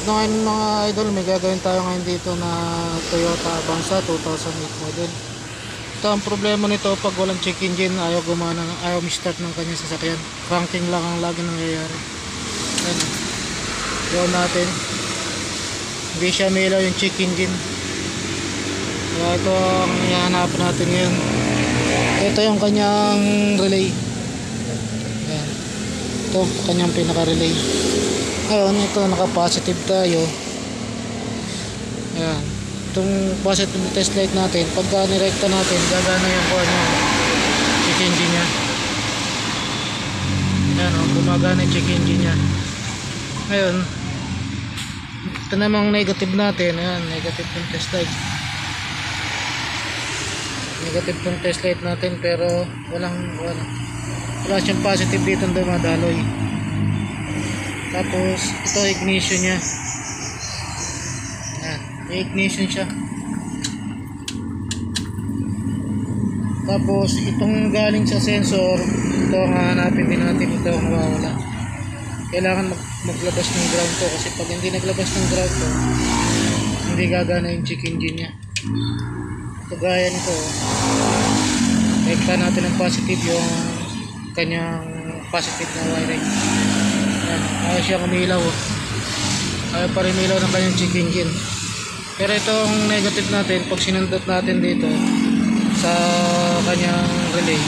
Ito ngayon mga idol, may gagawin tayo ngayon dito na Toyota Avanza 2008 model. Ito ang problema nito, pag walang check engine, ayaw gumana, ayaw mi-start ng kanyang sasakyan. Cranking lang ang lagi nangyayari. Ayan, gawin natin. Hindi siya may ilaw yung check engine. Kaya ito ang hihanapan natin ngayon. Ito yung kanyang relay. Ayan, ito kanyang pinaka relay. Ngayon, ito naka-positive tayo. Ayan. Itong positive test light natin, pagka nirekta natin, gagana yung check engine nya. Ayan o, gumagana yung check engine nya. Ngayon, ito namang negative natin. Ayan, negative yung test light. Negative yung test light natin, pero wala siyang positive dito ang dumadaloy. Tapos ito ignition nya. Ayan, may ignition siya. Tapos itong galing sa sensor, ito ang hanapin din natin. Ito ang mawawala. Kailangan maglabas ng ground to, kasi pag hindi naglabas ng ground to, hindi gagana yung check engine nya. Ito gaya nito, rekta natin ng positive yung kanyang positive na wiring. Ayan, ayaw siya kumilaw. Ayaw pa rin milaw ng kanyang check engine. Pero itong negative natin, pag sinundot natin dito sa kanyang relay,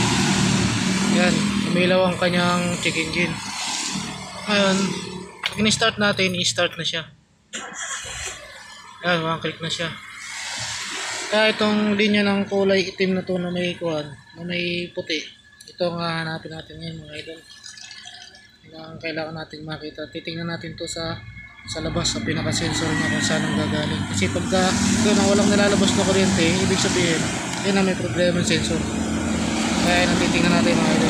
yan, kumilaw ang kanyang check engine. Ngayon, pag in-start natin, i-start na siya. Yan, one-click na siya. Kaya itong linya ng kulay itim na to na may kuhan, na may puti, ito ang hahanapin natin ngayon mga idol. Ang kailangan natin makita, titingnan natin to sa labas, sa pinaka sensor niya kung saan ang gagaling. Kasi pagka ito na walang nilalabas na kuryente, ibig sabihin yun na may problema yung sensor. Kaya natitingnan natin mga idol.